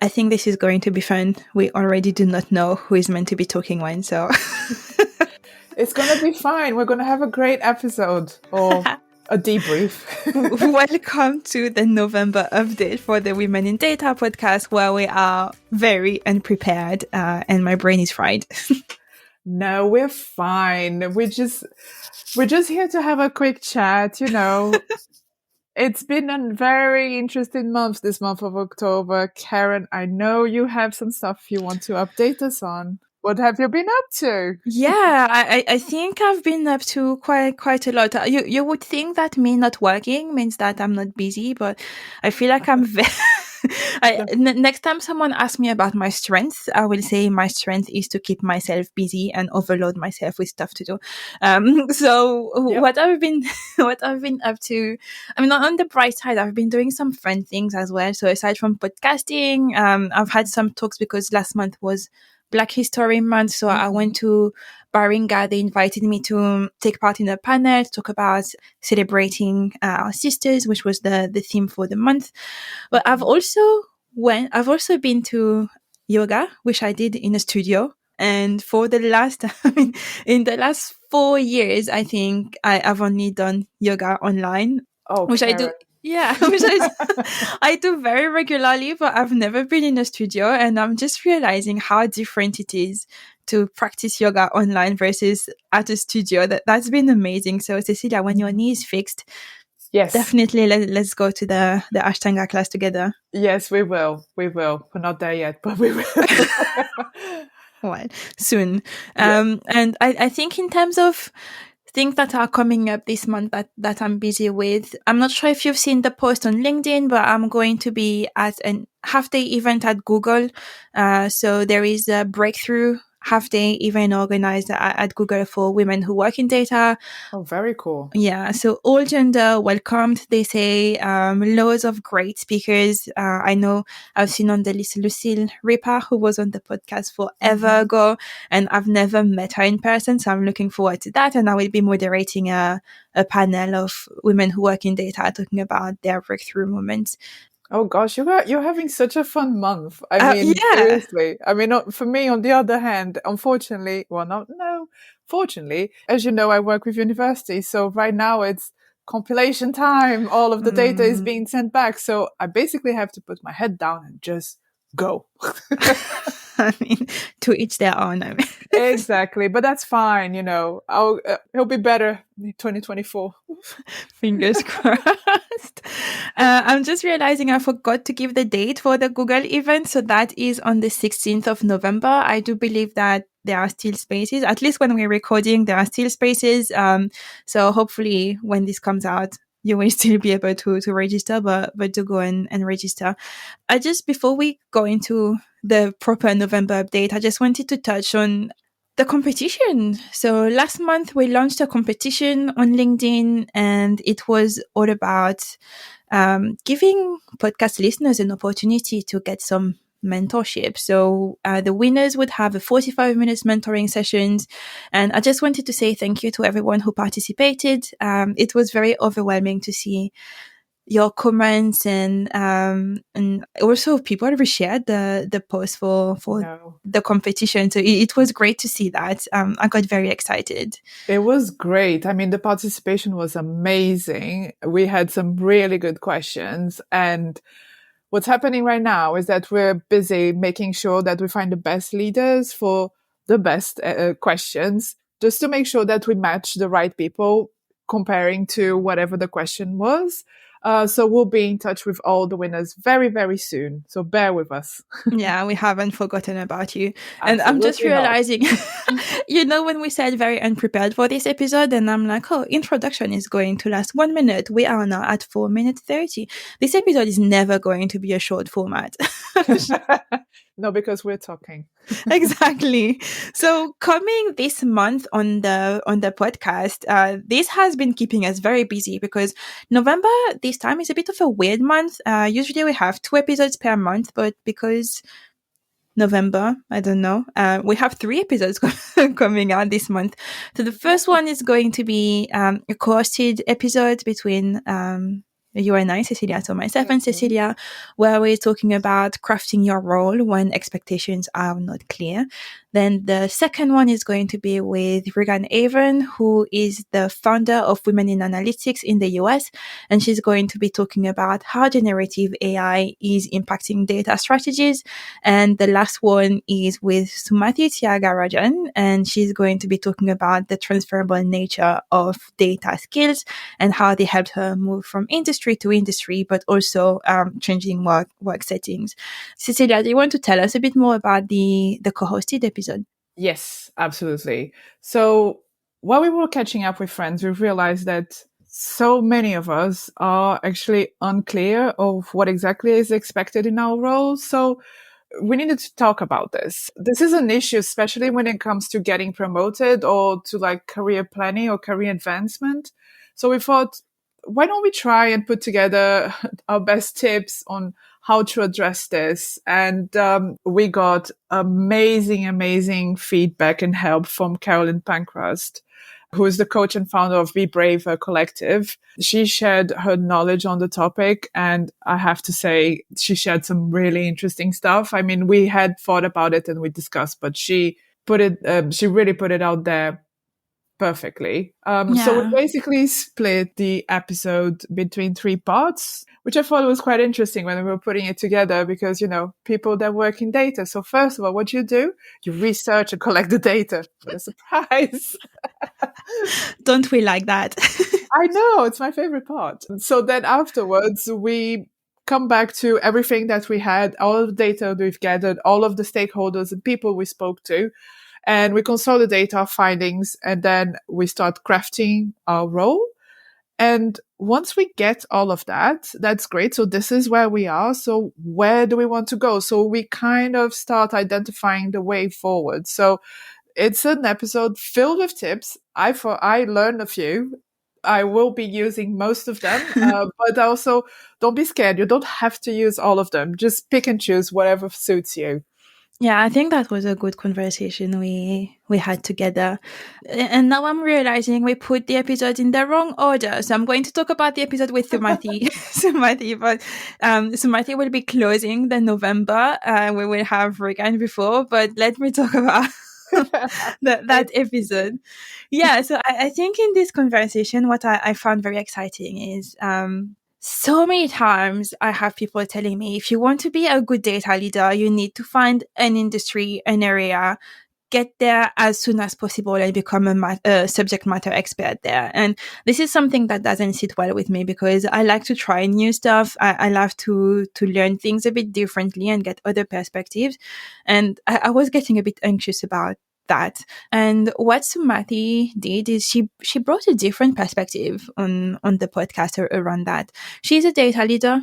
I think this is going to be fun. We already do not know who is meant to be talking when, so It's going to be fine. We're going to have a great episode or a debrief. welcome to the November update for the Women in Data podcast, where we are very unprepared and my brain is fried. No, we're fine. We're just here to have a quick chat, It's been a very interesting month, this month of October. Karen, I know you have some stuff you want to update us on. What have you been up to? Yeah, I think I've been up to quite a lot. You would think that me not working means that I'm not busy, but I feel like I'm very. Next time someone asks me about my strength, I will say my strength is to keep myself busy and overload myself with stuff to do. So Yep. what I've been up to, I mean, on the bright side, I've been doing some fun things as well. So aside from podcasting, I've had some talks because last month was Black History Month. So I went to Baringa. They invited me to take part in a panel to talk about celebrating our sisters, which was the theme for the month. But I've also been to yoga, which I did in a studio. And for the last, in the last 4 years, I think I've only done yoga online, which Karen. I do. Yeah, which I do very regularly, but I've never been in a studio, and I'm just realizing how different it is to practice yoga online versus at a studio. That's been amazing. So Cecilia, when your knee is fixed, Yes, definitely let's go to the Ashtanga class together. Yes, we will. We're not there yet, but we will. Well, soon. And I think in terms of things that are coming up this month that I'm busy with, I'm not sure if you've seen the post on LinkedIn, but I'm going to be at a half-day event at Google. So there is a breakthrough half-day event organized at Google for women who work in data. Oh, very cool. Yeah, so all gender welcomed, they say. Loads of great speakers. I know I've seen on the list Lucille Ripper, who was on the podcast forever ago, and I've never met her in person, so I'm looking forward to that. And I will be moderating a panel of women who work in data talking about their breakthrough moments. Oh gosh, you're having such a fun month. I mean, seriously. I mean, for me, on the other hand, unfortunately, fortunately, as you know, I work with university. So right now it's compilation time. All of the data is being sent back. So I basically have to put my head down and just go. I mean, to each their own. I mean. Exactly, but that's fine. It'll be better in 2024. Fingers crossed. I'm just realizing I forgot to give the date for the Google event. So that is on the 16th of November. I do believe that there are still spaces. At least when we're recording, there are still spaces. So hopefully when this comes out, you will still be able to register, but do go and register. Before we go into the proper November update, I just wanted to touch on the competition. So last month we launched a competition on LinkedIn, and it was all about giving podcast listeners an opportunity to get some mentorship. So the winners would have a 45 minutes mentoring sessions. And I just wanted to say thank you to everyone who participated. It was very overwhelming to see your comments, and also people reshared the post for the competition. So it was great to see that. I got very excited. It was great. I mean, the participation was amazing. We had some really good questions, and what's happening right now is that we're busy making sure that we find the best leaders for the best questions, just to make sure that we match the right people comparing to whatever the question was. So we'll be in touch with all the winners very, very soon. So bear with us. Yeah, we haven't forgotten about you. And I'm just realizing, when we said very unprepared for this episode, and I'm like, introduction is going to last 1 minute. We are now at 4 minutes 30. This episode is never going to be a short format. No, because we're talking. Exactly. So coming this month on the podcast, this has been keeping us very busy because November this time is a bit of a weird month. Usually we have 2 episodes per month, but because November, I don't know, we have 3 episodes coming out this month. So the first one is going to be a co-hosted episode between you and I, Cecilia, so myself and Mhm. Cecilia, where we're talking about crafting your role when expectations are not clear. Then the second one is going to be with Regan Avon, who is the founder of Women in Analytics in the US. And she's going to be talking about how generative AI is impacting data strategies. And the last one is with Sumati Tyagarajan, and she's going to be talking about the transferable nature of data skills and how they helped her move from industry to industry, but also changing work settings. Cecilia, do you want to tell us a bit more about the co-hosted episode? Yes, absolutely. So while we were catching up with friends, we realized that so many of us are actually unclear of what exactly is expected in our roles. So we needed to talk about this. This is an issue, especially when it comes to getting promoted or to like career planning or career advancement. So we thought, why don't we try and put together our best tips on how to address this? And we got amazing feedback and help from Carolyn Pancrast, who is the coach and founder of Be Brave Collective. She shared her knowledge on the topic, and I have to say, she shared some really interesting stuff. I mean, we had thought about it and we discussed, but she really put it out there perfectly. So we Yeah. basically split the episode between three parts, which I thought was quite interesting when we were putting it together because, people that work in data. So first of all, what do? You research and collect the data. What a surprise. Don't we like that? I know, it's my favorite part. So then afterwards, we come back to everything that we had, all of the data we've gathered, all of the stakeholders and people we spoke to, and we consolidate our findings, and then we start crafting our role. And once we get all of that, that's great. So this is where we are. So where do we want to go? So we kind of start identifying the way forward. So it's an episode filled with tips. I learned a few. I will be using most of them, but also don't be scared. You don't have to use all of them. Just pick and choose whatever suits you. Yeah, I think that was a good conversation we had together. And now I'm realizing we put the episodes in the wrong order. So I'm going to talk about the episode with Sumati. Sumati, but Sumati will be closing the November. We will have Regan before, but let me talk about that episode. Yeah, so I think in this conversation, what I found very exciting is so many times I have people telling me, if you want to be a good data leader, you need to find an industry, an area, get there as soon as possible and become a subject matter expert there. And this is something that doesn't sit well with me because I like to try new stuff. I love to learn things a bit differently and get other perspectives. And I was getting a bit anxious about that. And what Sumati did is she brought a different perspective on the podcast around that. She's a data leader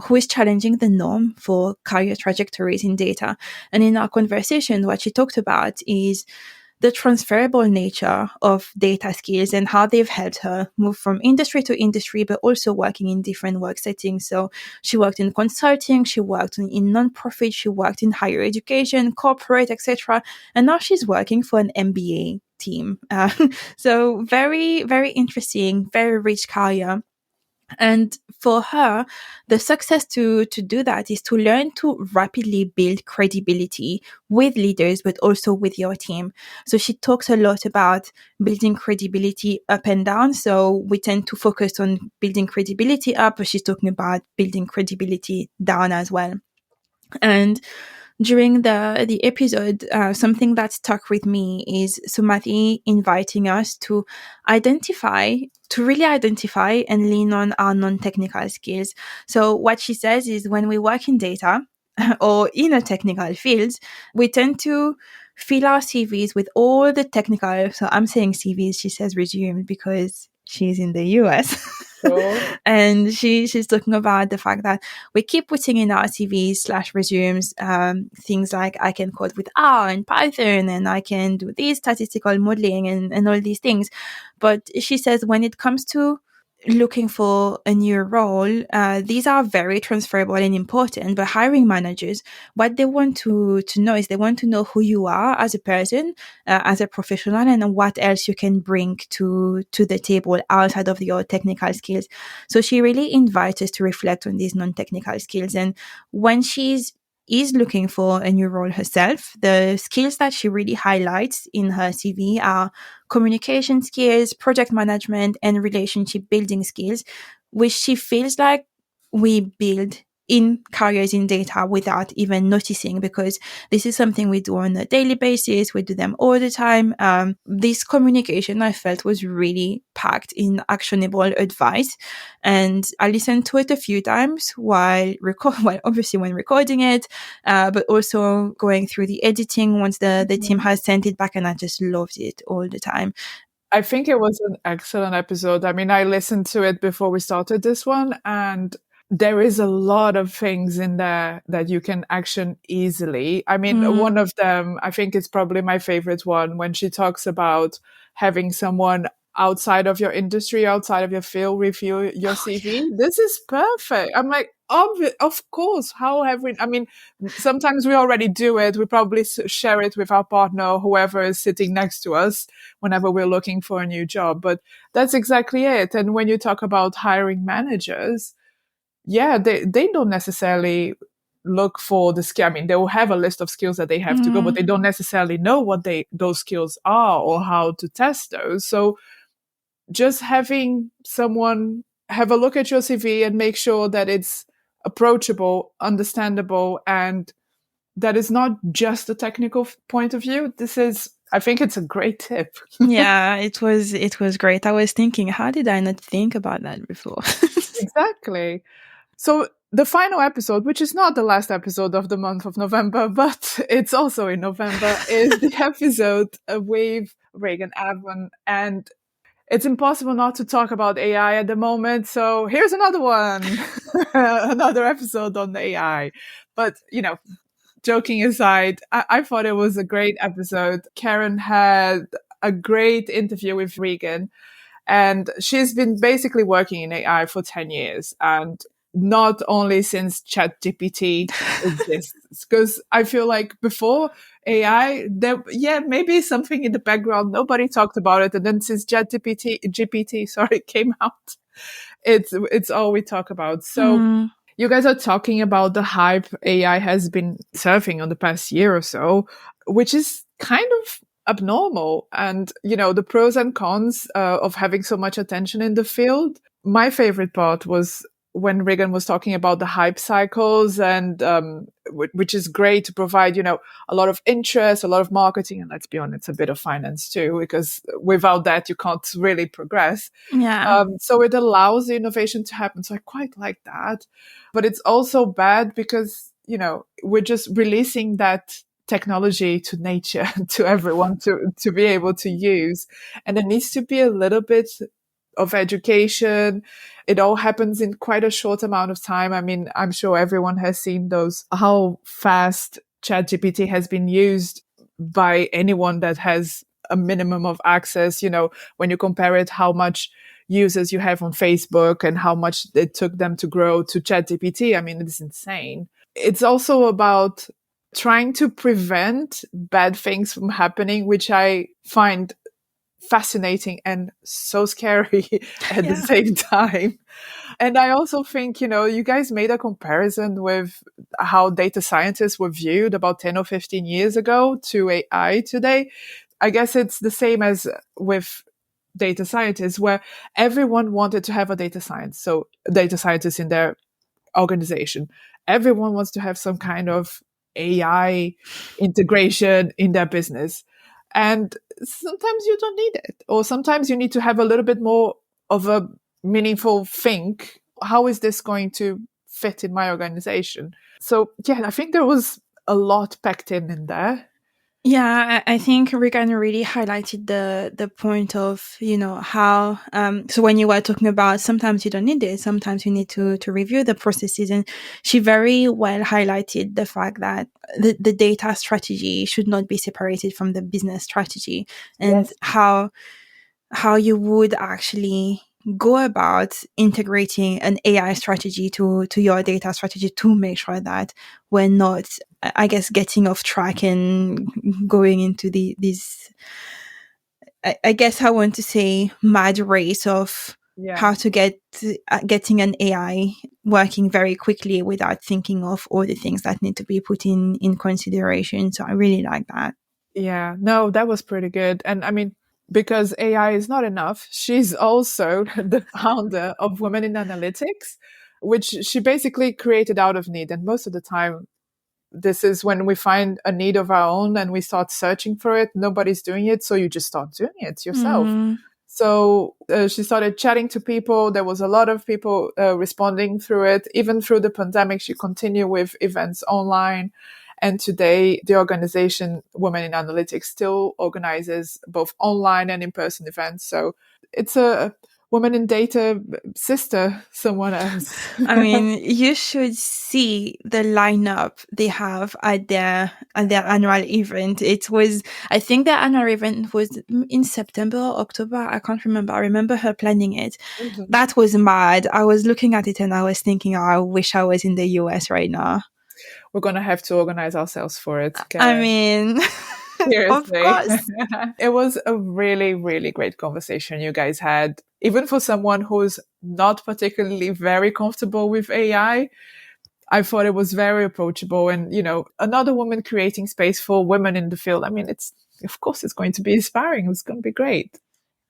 who is challenging the norm for career trajectories in data. And in our conversation, what she talked about is the transferable nature of data skills and how they've helped her move from industry to industry, but also working in different work settings. So she worked in consulting, she worked in nonprofit, she worked in higher education, corporate, etc. And now she's working for an MBA team. So very interesting, very rich career. And for her, the success to do that is to learn to rapidly build credibility with leaders, but also with your team. So she talks a lot about building credibility up and down. So we tend to focus on building credibility up, but she's talking about building credibility down as well. And during the episode, something that stuck with me is Sumati inviting us to really identify and lean on our non-technical skills. So what she says is when we work in data or in a technical field, we tend to fill our CVs with all the technical. So I'm saying CVs, she says resume because she's in the US. Sure. And she's talking about the fact that we keep putting in our CVs slash resumes things like I can code with R and Python and I can do this statistical modeling and all these things. But she says when it comes to looking for a new role, these are very transferable and important. But hiring managers, what they want to know is they want to know who you are as a person, as a professional, and what else you can bring to the table outside of your technical skills. So she really invites us to reflect on these non-technical skills. And when she's is looking for a new role herself, the skills that she really highlights in her CV are communication skills, project management, and relationship building skills, which she feels like we build in careers in data without even noticing, because this is something we do on a daily basis. We do them all the time. This communication I felt was really packed in actionable advice, and I listened to it a few times while well, obviously when recording it, but also going through the editing once the team Mhm. has sent it back, and I just loved it all the time. I think it was an excellent episode. I mean, I listened to it before we started this one, and there is a lot of things in there that you can action easily. I mean, Mm. one of them, I think it's probably my favorite one, when she talks about having someone outside of your industry, outside of your field, review your Oh, yeah. CV. This is perfect. I'm like, of course. How have we? I mean, sometimes we already do it. We probably share it with our partner, or whoever is sitting next to us whenever we're looking for a new job. But that's exactly it. And when you talk about hiring managers, yeah, they don't necessarily look for the skill. I mean, they will have a list of skills that they have to go, but Mm. they don't necessarily know what those skills are or how to test those. So just having someone have a look at your CV and make sure that it's approachable, understandable, and that is not just a technical point of view. I think it's a great tip. Yeah, it was great. I was thinking, how did I not think about that before? Exactly. So the final episode, which is not the last episode of the month of November, but it's also in November, is the episode with Reagan Avon. And it's impossible not to talk about AI at the moment. So here's another one, another episode on the AI. But, joking aside, I thought it was a great episode. Karen had a great interview with Regan, and she's been basically working in AI for 10 years, and not only since ChatGPT exists. Because I feel like before AI, yeah, maybe something in the background, nobody talked about it. And then since GPT came out, it's all we talk about. So Mm. you guys are talking about the hype AI has been surfing on the past year or so, which is kind of abnormal. And, the pros and cons of having so much attention in the field. My favorite part was when Regan was talking about the hype cycles, and which is great to provide, a lot of interest, a lot of marketing, and let's be honest, a bit of finance too, because without that, you can't really progress. Yeah. So it allows the innovation to happen. So I quite like that. But it's also bad because, we're just releasing that technology to nature, to everyone to be able to use. And there needs to be a little bit of education. It all happens in quite a short amount of time. I mean, I'm sure everyone has seen how fast ChatGPT has been used by anyone that has a minimum of access. When you compare it, how much users you have on Facebook and how much it took them to grow to ChatGPT. I mean, it's insane. It's also about trying to prevent bad things from happening, which I find fascinating and so scary at the Yeah. same time. And I also think, you guys made a comparison with how data scientists were viewed about 10 or 15 years ago to AI today. I guess it's the same as with data scientists, where everyone wanted to have a data science. So data scientists in their organization, everyone wants to have some kind of AI integration in their business. And sometimes you don't need it, or sometimes you need to have a little bit more of a meaningful think. How is this going to fit in my organization? So, yeah, I think there was a lot packed in there. Yeah, I think Regan really highlighted the point of, how so when you were talking about sometimes you don't need it, sometimes you need to review the processes, and she very well highlighted the fact that the data strategy should not be separated from the business strategy, and Yes. how you would actually go about integrating an AI strategy to your data strategy to make sure that we're not, I guess, getting off track and going into these, I guess I want to say, mad race of Yeah. how to getting an AI working very quickly without thinking of all the things that need to be put in consideration. So I really like that. Yeah, no, that was pretty good. And I mean, because AI is not enough, she's also the founder of Women in Analytics, which she basically created out of need. And most of the time, this is when we find a need of our own and we start searching for it. Nobody's doing it. So you just start doing it yourself. Mm, So she started chatting to people. There was a lot of people responding through it. Even through the pandemic, she continued with events online. And today, the organization Women in Analytics still organizes both online and in-person events. So it's a woman in data sister, someone else. I mean, you should see the lineup they have at their annual event. It was, I think, their annual event was in September or October. I can't remember. I remember her planning it. Mhm. That was mad. I was looking at it and I was thinking, oh, I wish I was in the US right now. We're going to have to organize ourselves for it, I Karen. mean, of Seriously. course. It was a really, really great conversation you guys had. Even for someone who's not particularly very comfortable with AI, I thought it was very approachable. And, you know, another woman creating space for women in the field. I mean, of course, it's going to be inspiring. It's going to be great.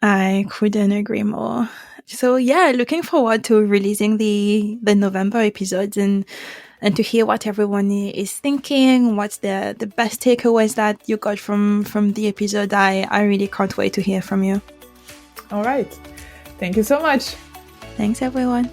I couldn't agree more. So yeah, looking forward to releasing the November episodes and to hear what everyone is thinking. What's the best takeaways that you got from the episode? I really can't wait to hear from you. All right. Thank you so much. Thanks, everyone.